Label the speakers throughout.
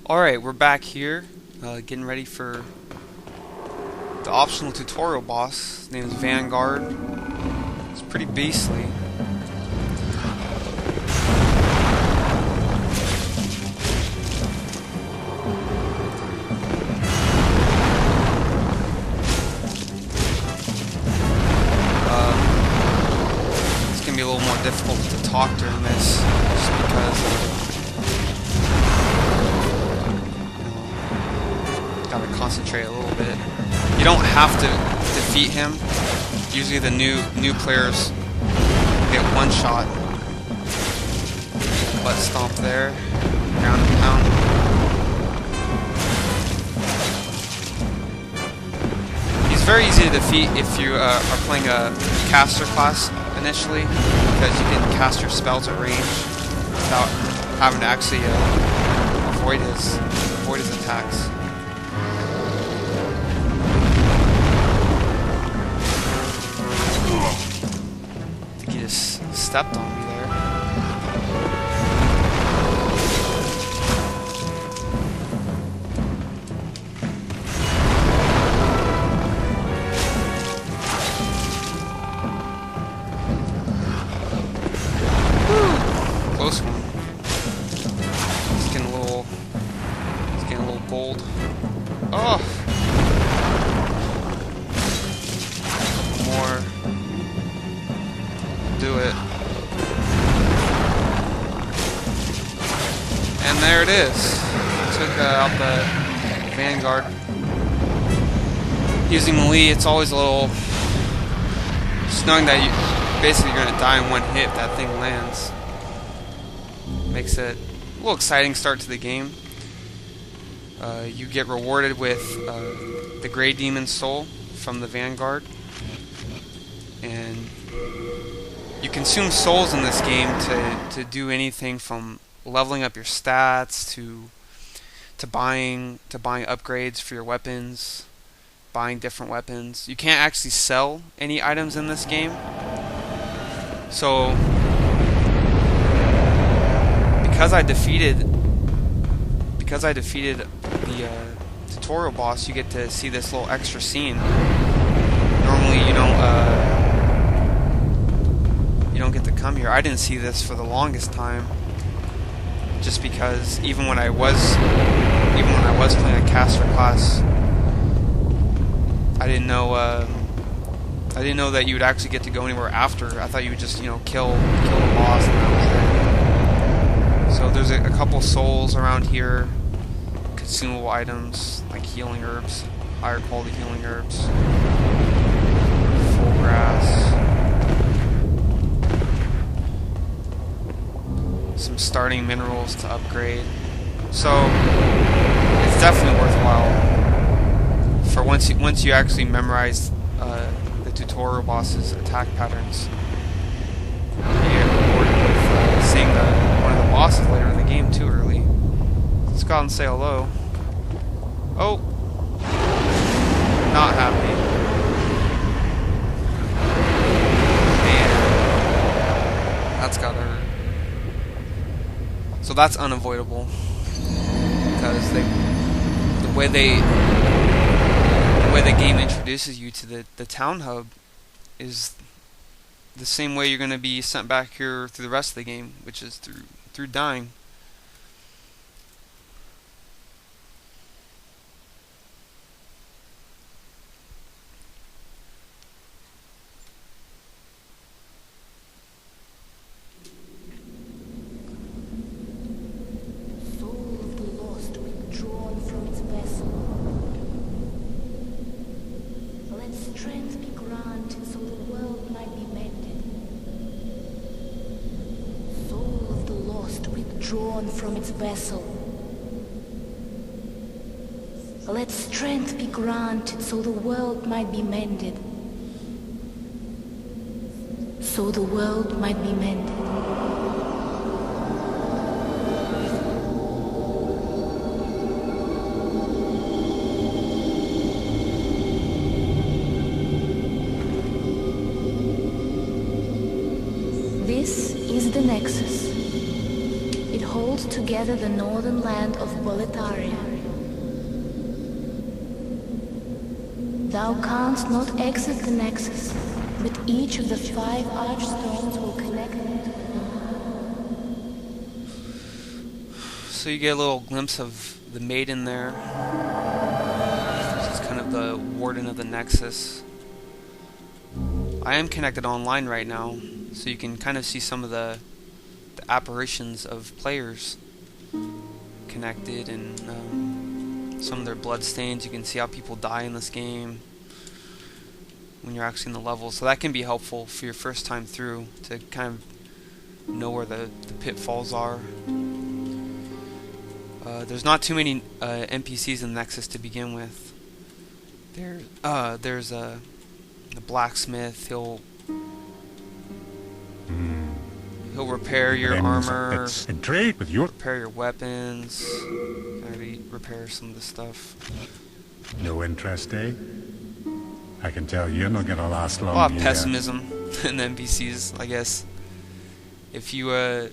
Speaker 1: Alright, we're back here, getting ready for the optional tutorial boss. His name is Vanguard. It's pretty beastly. It's gonna be a little more difficult to talk during this, just because gotta concentrate a little bit. You don't have to defeat him. Usually the new players get one shot. Butt stomp there. Ground and pound. He's very easy to defeat if you are playing a caster class initially, because you can cast your spells at range without having to actually avoid his attacks. He just stepped on me there. Woo! Close one. It's getting a little bold. Oh! More. Do it. And there it is. Took out the Vanguard. Using melee, it's always a little... Just knowing that you're going to die in one hit if that thing lands. Makes it a little exciting start to the game. You get rewarded with the Grey Demon Soul from the Vanguard. And you consume souls in this game to do anything from leveling up your stats to buying upgrades for your weapons, buying different weapons. You can't actually sell any items in this game. So because I defeated the tutorial boss, you get to see this little extra scene. Normally you don't get to come here. I didn't see this for the longest time, just because even when I was playing a caster class, I didn't know that you would actually get to go anywhere after. I thought you would just kill the boss and that was it. So there's a couple souls around here, consumable items like healing herbs, higher quality healing herbs, full grass. Some starting minerals to upgrade, so it's definitely worthwhile for once you actually memorize the tutorial boss's attack patterns. You get rewarded with seeing one of the bosses later in the game too early. Let's go out and say hello. Oh, not happy. Man, that's gotta hurt. So that's unavoidable, because the way the game introduces you to the town hub is the same way you're going to be sent back here through the rest of the game, which is through dying.
Speaker 2: Drawn from its vessel. Let strength be granted so the world might be mended. So the world might be mended. This is the Nexus. It holds together together the northern land of Boletaria. Thou canst not exit the Nexus, but each of the 5 archstones will connect them to
Speaker 1: So you get a little glimpse of the maiden there. She's kind of the warden of the Nexus. I am connected online right now, so you can kind of see some of the apparitions of players connected, and some of their blood stains. You can see how people die in this game when you're actually in the level, so that can be helpful for your first time through to kind of know where the pitfalls are. There's not too many NPCs in Nexus to begin with. There's the blacksmith. He'll repair your armor,
Speaker 3: and trade with your
Speaker 1: repair your weapons, maybe repair some of the stuff.
Speaker 3: no interest, eh? I can tell you're not gonna last long.
Speaker 1: A lot of
Speaker 3: here.
Speaker 1: pessimism in the NPCs, I guess. If you had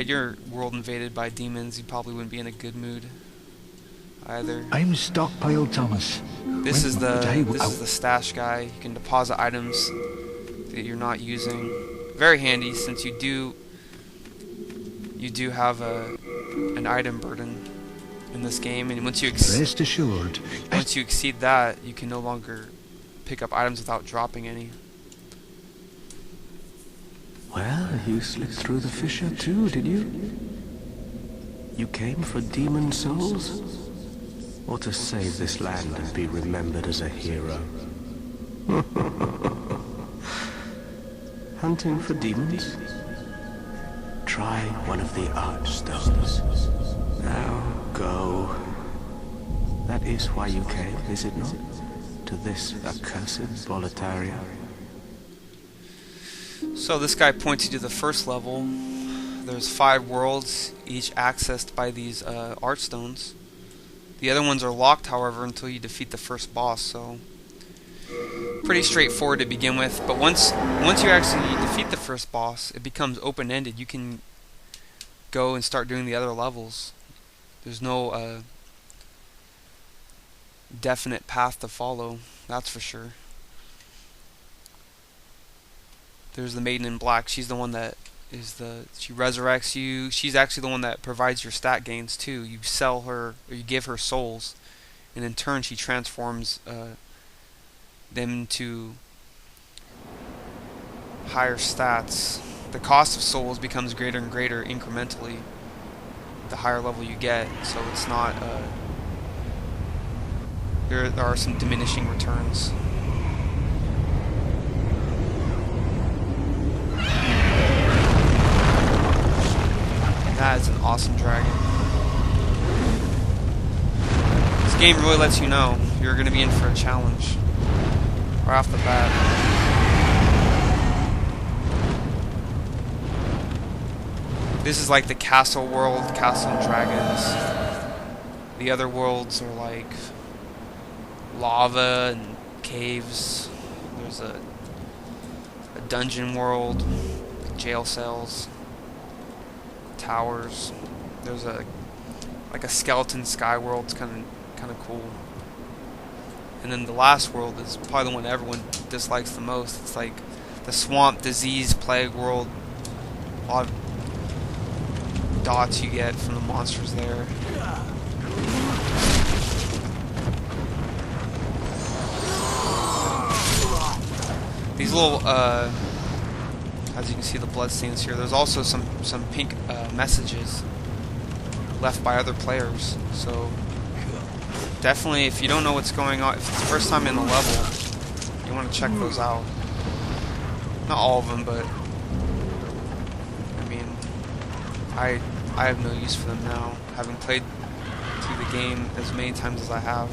Speaker 1: your world invaded by demons, you probably wouldn't be in a good mood either.
Speaker 4: I'm Stockpile Thomas.
Speaker 1: This is the
Speaker 4: Today,
Speaker 1: stash guy. You can deposit items that you're not using. Very handy, since you do have an item burden in this game, and once you
Speaker 4: Rest assured.
Speaker 1: exceed that, you can no longer pick up items without dropping any.
Speaker 5: Well, you slipped through the fissure too, did you? You came for demon souls? Or to save this land and be remembered as a hero? Hunting for demons? Try one of the archstones. Now, go. That is why you came, is it not? To this accursed Boletaria.
Speaker 1: So this guy points you to the first level. There's 5 worlds, each accessed by these archstones. The other ones are locked, however, until you defeat the first boss, so pretty straightforward to begin with. But once you actually defeat the first boss, it becomes open-ended. You can go and start doing the other levels. There's no definite path to follow, that's for sure. There's the Maiden in Black. She's the one that she resurrects you. She's actually the one that provides your stat gains too. You sell her, or you give her souls, and in turn she transforms them to higher stats. The cost of souls becomes greater and greater incrementally the higher level you get, so it's not there are some diminishing returns. That is an awesome dragon. This game really lets you know you're going to be in for a challenge right off the bat. This is like the castle world, Castle and Dragons. The other worlds are like lava and caves. There's a dungeon world, jail cells, towers. There's like a skeleton sky world. It's kind of cool. And then the last world is probably the one everyone dislikes the most. It's like the swamp, disease, plague world. A lot of dots you get from the monsters there. These little as you can see, the bloodstains here. There's also some pink messages left by other players. So definitely, if you don't know what's going on, if it's the first time in the level, you want to check those out. Not all of them, but I mean, I have no use for them now, having played through the game as many times as I have.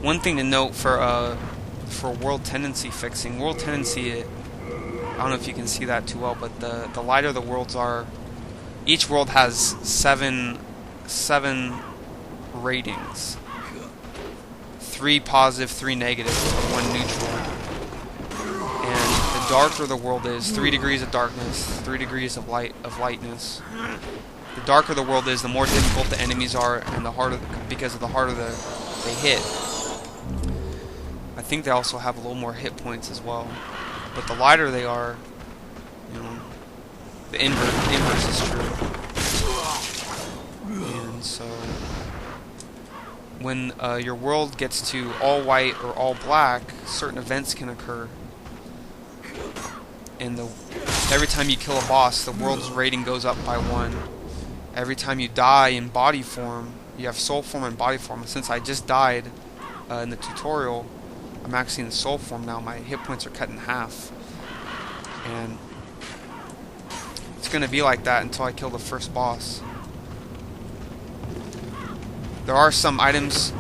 Speaker 1: One thing to note for world tendency fixing, world tendency, I don't know if you can see that too well, but the lighter the worlds are, each world has 7 7 ratings. 3 positive, 3 negative, 1 neutral. And the darker the world is, 3 degrees of darkness, 3 degrees of lightness. The darker the world is, the more difficult the enemies are, and the harder, because of the harder they hit. I think they also have a little more hit points as well. But the lighter they are, you know, the inverse is true. And so, when your world gets to all white or all black, certain events can occur. And every time you kill a boss, the world's rating goes up by 1. Every time you die in body form, you have soul form and body form. And since I just died in the tutorial, I'm actually in the soul form now. My hit points are cut in half. And it's going to be like that until I kill the first boss. There are some items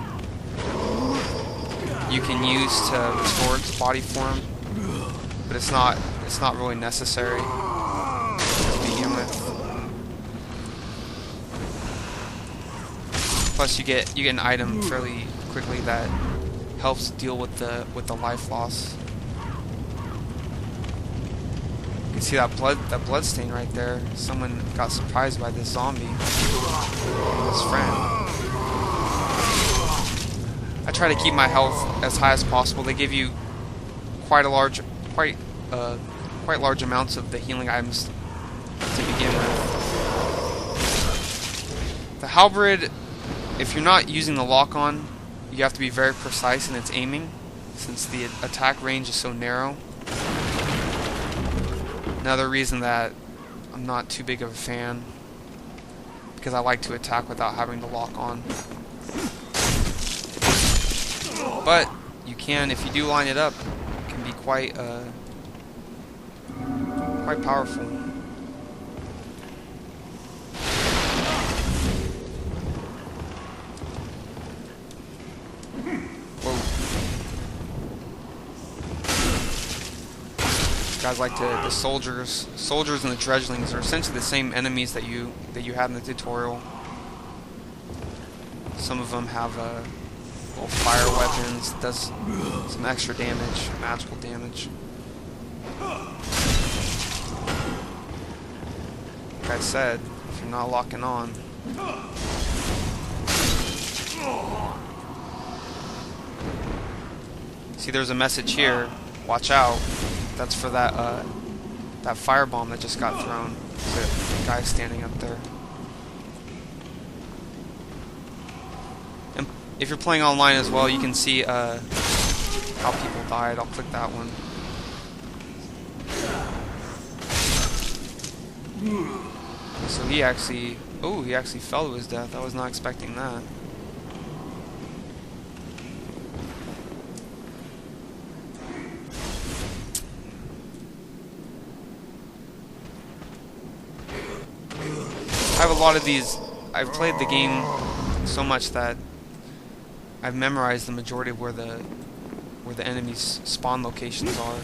Speaker 1: you can use to restore its body form, but it's not really necessary to begin with. Plus, you get an item fairly quickly that helps deal with the life loss. You can see that blood stain right there. Someone got surprised by this zombie, his friend. I try to keep my health as high as possible. They give you quite large amounts of the healing items to begin with. The halberd, if you're not using the lock-on, you have to be very precise in its aiming, since the attack range is so narrow. Another reason that I'm not too big of a fan, because I like to attack without having the lock on. But you can, if you do line it up, it can be quite powerful. Whoa. Guys like the soldiers and the dredgelings are essentially the same enemies that you had in the tutorial. Some of them have little fire weapons, does some extra damage, magical damage. Like I said, if you're not locking on. See, there's a message here. Watch out. That's for that firebomb that just got thrown. The guy standing up there. And if you're playing online as well, you can see how people died. I'll click that one. So he actually fell to his death. I was not expecting that. I have a lot of these. I've played the game so much that I've memorized the majority of where the enemies' spawn locations are.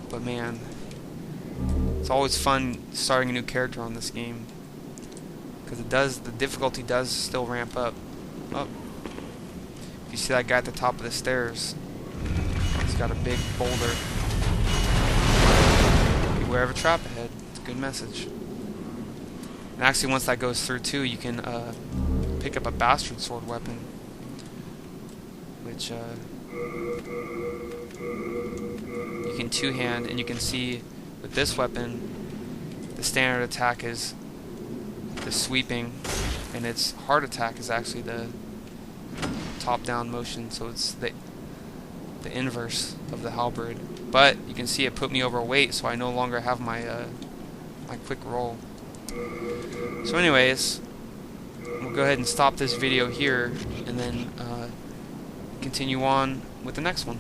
Speaker 1: But man, it's always fun starting a new character on this game, because the difficulty does still ramp up. Oh. You see that guy at the top of the stairs? He's got a big boulder. Beware of a trap ahead. It's a good message. And actually, once that goes through too, you can pick up a bastard sword weapon, which you can two-hand, and you can see with this weapon, the standard attack is the sweeping, and its hard attack is actually the top-down motion, so it's the inverse of the halberd. But you can see it put me over weight, so I no longer have my my quick roll. So anyways, we'll go ahead and stop this video here, and then continue on with the next one.